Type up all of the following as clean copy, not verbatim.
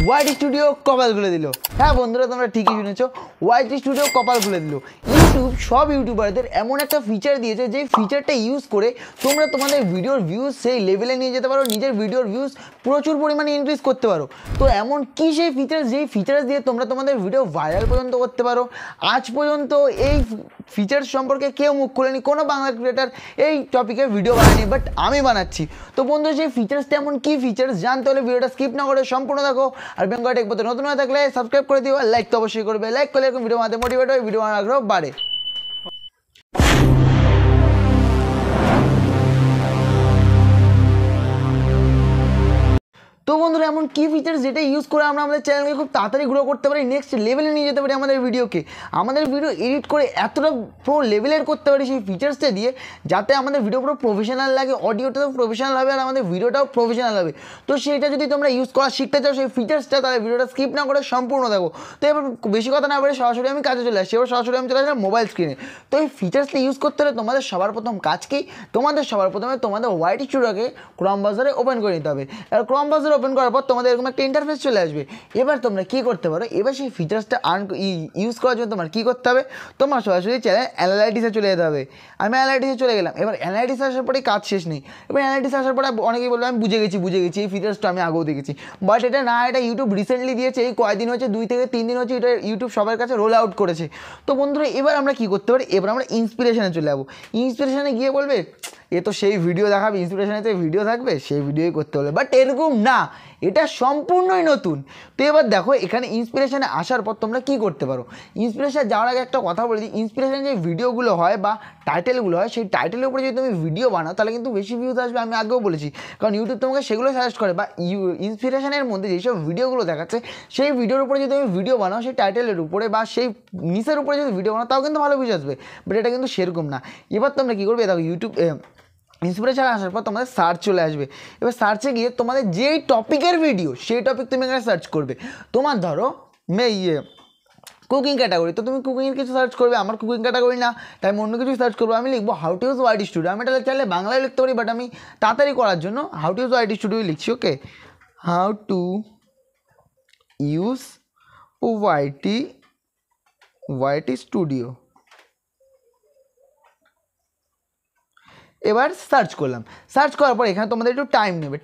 YT studio কপাল খুলে দিল। হ্যাঁ বন্ধুরা, তোমরা ঠিকই শুনেছো, ওয়াইটি স্টুডিও কপাল খুলে দিল। ইউটিউব সব ইউটিউবারদের এমন একটা ফিচার দিয়েছে, যে ফিচারটা ইউজ করে তোমরা তোমাদের ভিডিওর ভিউজ সেই লেভেলে নিয়ে যেতে পারো, নিজের ভিডিওর ভিউজ প্রচুর পরিমাণে ইনক্রিজ করতে পারো। তো এমন কি সেই ফিচার, যেই ফিচার্স দিয়ে তোমরা তোমাদের ভিডিও ভাইরাল পর্যন্ত করতে পারো? আজ পর্যন্ত এই ফিচার্স সম্পর্কে কেউ মুখ খুলেনি, কোনো বাংলা ক্রিয়েটার এই টপিকে ভিডিও বানায়নি, বাট আমি বানাচ্ছি। তো বন্ধু, সেই ফিচার্সটা এমন কি ফিচার্স জানতে হলে ভিডিওটা স্কিপ না করে সম্পূর্ণ দেখো। আর বেঙ্গল টেক পথে নতুন হয়ে থাকলে সাবস্ক্রাইব করে দিও, আর লাইক তো অবশ্যই করবে। লাইক করলে এরকম ভিডিও বানাতে মোটিভেট হয়, ভিডিও বানানোর আগ্রহ বাড়ে। তো বন্ধুরা, এমন কি ফিচার্স যেটা ইউজ করে আমরা আমাদের চ্যানেলকে খুব তাড়াতাড়ি গ্রো করতে পারি, নেক্সট লেভেলে নিয়ে যেতে পারি আমাদের ভিডিওকে, আমাদের ভিডিও এডিট করে এতটা প্রো লেভেলের করতে পারি সেই ফিচার্সটা দিয়ে, যাতে আমাদের ভিডিও পুরো প্রফেশনাল লাগে, অডিওটাও প্রফেশনাল হবে আর আমাদের ভিডিওটাও প্রফেশনাল হবে। তো সেটা যদি তোমরা ইউজ করা শিখতে চাও সেই ফিচার্সটা, তাহলে ভিডিওটা স্কিপ না করে সম্পূর্ণ দেখো। তো এবার বেশি কথা না বলে সরাসরি আমি কাজে চলে আসছি। এবার সরাসরি আমি চলে আসলাম মোবাইল স্ক্রিনে। তো এই ফিচার্সটা ইউজ করতে হলে তোমাদের সবার প্রথম কাজ কি, তোমাদের সবার প্রথমে তোমাদের ওয়াইটি স্টুডিওকে ক্রোম ব্রাউজারে ওপেন করে নিতে হবে। আর ক্রোম ব্রাউজারে ওপেন করার পর তোমাদের এরকম একটা ইন্টারফেস চলে আসবে। এবার তোমরা কী করতে পারো, এবার সেই ফিচার্সটা ইউজ করার জন্য তোমার কী করতে হবে, তোমার সরাসরি চ্যানেল অ্যানালাইটিক্সে চলে যেতে হবে। আমি অ্যানালাইটিক্সে চলে গেলাম। এবার অ্যানালাইটিক্স আসার পরে কাজ শেষ নেই। এবার অ্যানালাইটিক্স আসার পরে অনেকেই বলবে আমি বুঝে গেছি এই ফিচার্সটা আমি আগেও দেখেছি, বাট এটা না, এটা ইউটিউব রিসেন্টলি দিয়েছে, এই কয়েকদিন হচ্ছে, 2 থেকে 3 দিন হচ্ছে এটা ইউটিউব সবার কাছে রোল আউট করেছে। তো বন্ধুরা, এবার আমরা কী করতে পারি, এবার আমরা ইন্সপিরেশনে চলে যাবো। ইন্সপিরেশনে গিয়ে বলবে এ তো সেই ভিডিও দেখাবে, ইন্সপিরেশনে তো ভিডিও থাকবে, সেই ভিডিওই করতে হলে, বাট এরকম না, এটা সম্পূর্ণই নতুন। তো এবার দেখো, এখানে ইন্সপিরেশনে আসার পর তোমরা কী করতে পারো। ইন্সপিরেশন যাওয়ার আগে একটা কথা বলে দিই, ইন্সপিরেশন যে ভিডিওগুলো হয় বা টাইটেলগুলো হয়, সেই টাইটেলের উপরে যদি তুমি ভিডিও বানাও তাহলে কিন্তু বেশি ভিউজ আসবে, আমি আগেও বলেছি, কারণ ইউটিউব তোমাকে সেগুলো সাজেস্ট করে। বা ইন্সপিরেশনের মধ্যে যেসব ভিডিওগুলো দেখাচ্ছে সেই ভিডিওর উপরে যদি তুমি ভিডিও বানাও, সেই টাইটেলের উপরে বা সেই নিচের উপরে যদি ভিডিও বানাও, তাও কিন্তু ভালো ভিউজ আসবে, বাট এটা কিন্তু সেরকম না। এবার তোমরা কী করবে, দেখো ইউটিউব ইন্সপিরেশন আসার পর তোমাদের সার্চ চলে আসবে। এবার সার্চে গিয়ে তোমাদের যেই টপিকের ভিডিও, সেই টপিক তুমি এখানে সার্চ করবে। তোমার ধরো কুকিং ক্যাটাগরি, তো তুমি কুকিংয়ের কিছু সার্চ করবে। আমার কুকিং ক্যাটাগরি না, তাই আমি অন্য কিছু সার্চ করবো। আমি লিখবো how to use YT studio. আমি এটা চাইলে বাংলায় লিখতে পারি, বাট আমি তাড়াতাড়ি করার জন্য how to use YT studio লিখছি। Okay, how to use YT studio. এবার সার্চ করলাম। সার্চ করার পর এখানে তোমাদের একটু টাইম নেবে,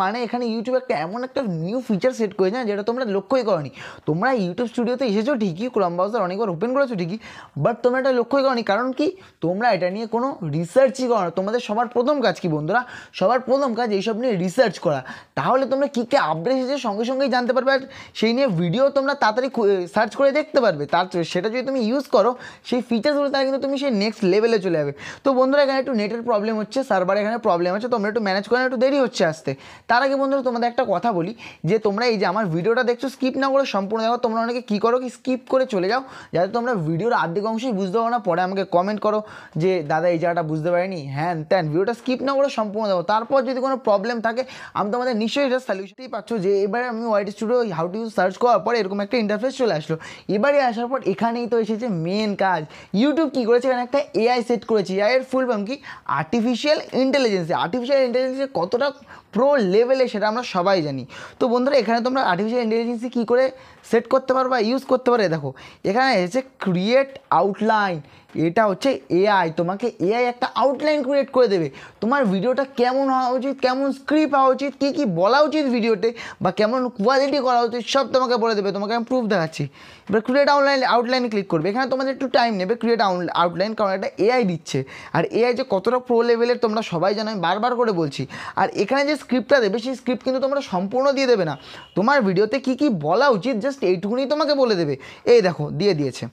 মানে এখানে ইউটিউব একটা এমন একটা নিউ ফিচার সেট করেছে না, যেটা তোমরা লক্ষ্যই করোনি। তোমরা ইউটিউব স্টুডিওতে এসেছো ঠিকই, ক্রোম ব্রাউজার অনেকবার ওপেন করেছো ঠিকই, বাট তোমরা এটা লক্ষ্যই করোনি। কারণ কি, তোমরা এটা নিয়ে কোনো রিসার্চই করো না। তোমাদের সবার প্রথম কাজ কি বন্ধুরা, সবার প্রথম কাজ এইসব নিয়ে রিসার্চ করা। তাহলে তোমরা কী কী আপডেট এসেছে সঙ্গে সঙ্গেই জানতে পারবে, আর সেই নিয়ে ভিডিও তোমরা তাড়াতাড়ি সার্চ করে দেখতে পারবে। সেটা যদি তুমি ইউজ করো সেই ফিচার্সগুলো, তাহলে কিন্তু তুমি সেই নেক্সট লেভেলে চলে যাবে। তো বন্ধুরা, এখানে একটু নেটের প্রবলেম হচ্ছে, সার্ভারে এখানে প্রবলেম আছে, তোমরা একটু ম্যানেজ করে, একটু দেরি হচ্ছে আসতে। তার আগে বন্ধুরা তোমাদের একটা কথা বলি, যে তোমরা এই যে আমার ভিডিওটা দেখছো, স্কিপ না করে সম্পূর্ণ দেখো। তোমরা অনেকে কী করো, কি স্কিপ করে চলে যাও, যাতে তোমরা ভিডিওর অর্ধেক অংশই বুঝতে পারো না, পরে আমাকে কমেন্ট করো যে দাদা এই জায়গাটা বুঝতে পারিনি, হ্যাঁ তেন। ভিডিওটা স্কিপ না করে সম্পূর্ণ দেখো। তারপর যদি কোনো প্রবলেম থাকে, আমি তোমাদের নিশ্চয়ই এটা সলিউশনই পাচ্ছ। যে এবারে আমি YT studio how to use search করার পর এরকম একটা ইন্টারফেস চলে আসলো। এবারে আসার পর এখানেই তো এসেছে মেন কাজ। ইউটিউব কী করেছে, এখানে একটা এআই সেট করেছে। এআই এর ফুল ফর্ম কি, আর্টিফিশিয়াল ইন্টেলিজেন্সি কতটা প্রো লেভেলে সেটা আমরা সবাই জানি। তো বন্ধুরা, এখানে তোমরা আর্টিফিশিয়াল ইন্টেলিজেন্সি কী করে সেট করতে পারো বা ইউজ করতে পারো, দেখো এখানে এসেছে ক্রিয়েট আউটলাইন। এটা হচ্ছে এআই, তোমাকে এআই একটা আউটলাইন ক্রিয়েট করে দেবে। তোমার ভিডিওটা কেমন হওয়া উচিত, কেমন স্ক্রিপ্ট হওয়া উচিত, কী কী বলা উচিত ভিডিওতে, বা কেমন কোয়ালিটি করা উচিত, সব তোমাকে বলে দেবে। তোমাকে আমি প্রুফ দেখাচ্ছি। এবার ক্রিয়েট আউটলাইনে ক্লিক করবে। এখানে তোমাদের একটু টাইম নেবে ক্রিয়েট আউটলাইন, কারণ এটা এআই দিচ্ছে। আর এআই যে কতটা প্রো লেভেলের তোমরা সবাই জানো, আমি বারবার করে বলছি। আর এখানে যে স্ক্রিপ্টটা দেবে, সেই স্ক্রিপ্ট কিন্তু তোমরা সম্পূর্ণ দিয়ে দেবে না। তোমার ভিডিওতে কী কী বলা উচিত জাস্ট এইটুকুনি তোমাকে বলে দেবে। এই দেখো দিয়ে দিয়েছে।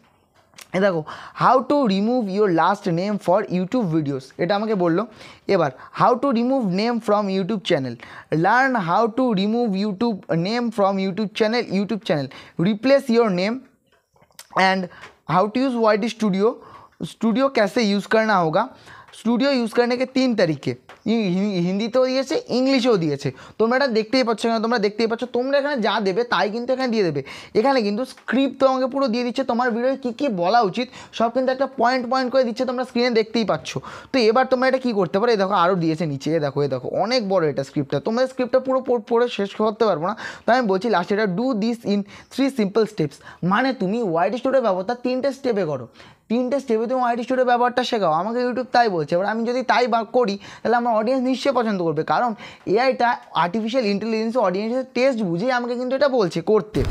দেখো, how to remove your last name for YouTube videos, এটা আমাকে বললো। এবার how to remove name from YouTube channel, learn how to remove name from YouTube channel, replace your name and how to use YT studio कैसे use करना होगा, studio use करने के 3 तरीके। হিন্দিতেও দিয়েছে, ইংলিশেও দিয়েছে। তোমরা এটা দেখতেই পাচ্ছ, এখানে তোমরা দেখতেই পাচ্ছ। তোমরা এখানে যা দেবে তাই কিন্তু এখানে দিয়ে দেবে। এখানে কিন্তু স্ক্রিপ্ট তোমাকে পুরো দিয়ে দিচ্ছে, তোমার ভিডিওয় কী কী বলা উচিত সব কিন্তু একটা পয়েন্ট পয়েন্ট করে দিচ্ছে, তোমরা স্ক্রিনে দেখতেই পাচ্ছ। তো এবার তোমরা এটা কী করতে পারো, এই দেখো আরও দিয়েছে নিচে, এ দেখো অনেক বড় এটা স্ক্রিপ্টটা। তোমাদের স্ক্রিপ্টটা পুরো পড়ে শেষ করতে পারবো না, তো আমি বলছি লাস্টে এটা do this in 3 simple steps. মানে তুমি ওয়াইটি স্টুডিও ব্যবহারটা 3টে স্টেপে করো, 3টে স্টেপে তুমি ওয়াইটি স্টুডিও ব্যবহারটা শেখাও। আমাকে ইউটিউব তাই বলছে। এবার আমি যদি তাই করি তাহলে আমার অডিয়েন্স নিশ্চয়ই পছন্দ করবে, কারণ এআইটা আর্টিফিশিয়াল ইন্টেলিজেন্স অডিয়েন্সের টেস্ট বুঝেই আমাকে কিন্তু এটা বলছে করতে।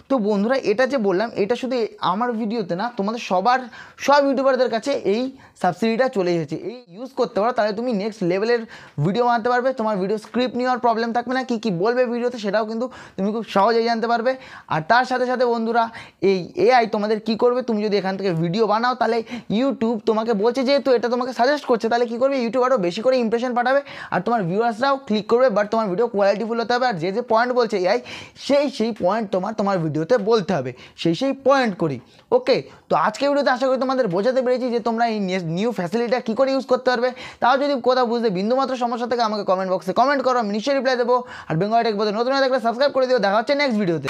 তো বন্ধুরা, এটা যে বললাম এটা শুধু আমার ভিডিওতে না, তোমাদের সব ইউটিউবারদের কাছে এই সাবসিডিটা চলে এসেছে। এই ইউজ করতে পারো, তাহলে তুমি নেক্সট লেভেলের ভিডিও বানাতে পারবে। তোমার ভিডিও স্ক্রিপ্ট নেওয়ার প্রবলেম থাকবে না, কী বলবে ভিডিওতে সেটাও কিন্তু তুমি খুব সহজেই জানতে পারবে। আর তার সাথে সাথে বন্ধুরা, এই এআই তোমাদের কী করবে, তুমি যদি এখান থেকে ভিডিও বানাও তাহলে ইউটিউব তোমাকে বলছে, যেহেতু এটা তোমাকে সাজেস্ট করছে, তাহলে কী করবে, ইউটিউব আরও বেশি করে ইমপ্রেশন পাঠাবে আর তোমার ভিউয়ার্সরাও ক্লিক করবে। বাট তোমার ভিডিও কোয়ালিটিফুল হতে হবে, আর যে পয়েন্ট বলছে এআই সেই পয়েন্ট তোমার ভিডিওতে বলতে হবে, সেই পয়েন্ট করি। ওকে, তো আজকে ভিডিওতে আশা করি তোমাদের বোঝাতে পেরেছি যে তোমরা এই নিউ ফ্যাসিলিটিটা কী করে ইউজ করতে পারবে। তাও যদি কোথাও বুঝতে বিন্দুমাত্র সমস্যা থেকে আমাকে কমেন্ট বক্সে কমেন্ট করো, আমি নিশ্চয়ই রিপ্লাই দেবো। আর বেঙ্গলি টেক নতুন হয়ে থাকলে সাবস্ক্রাইব করে দিও। দেখা হচ্ছে নেক্সট ভিডিওতে।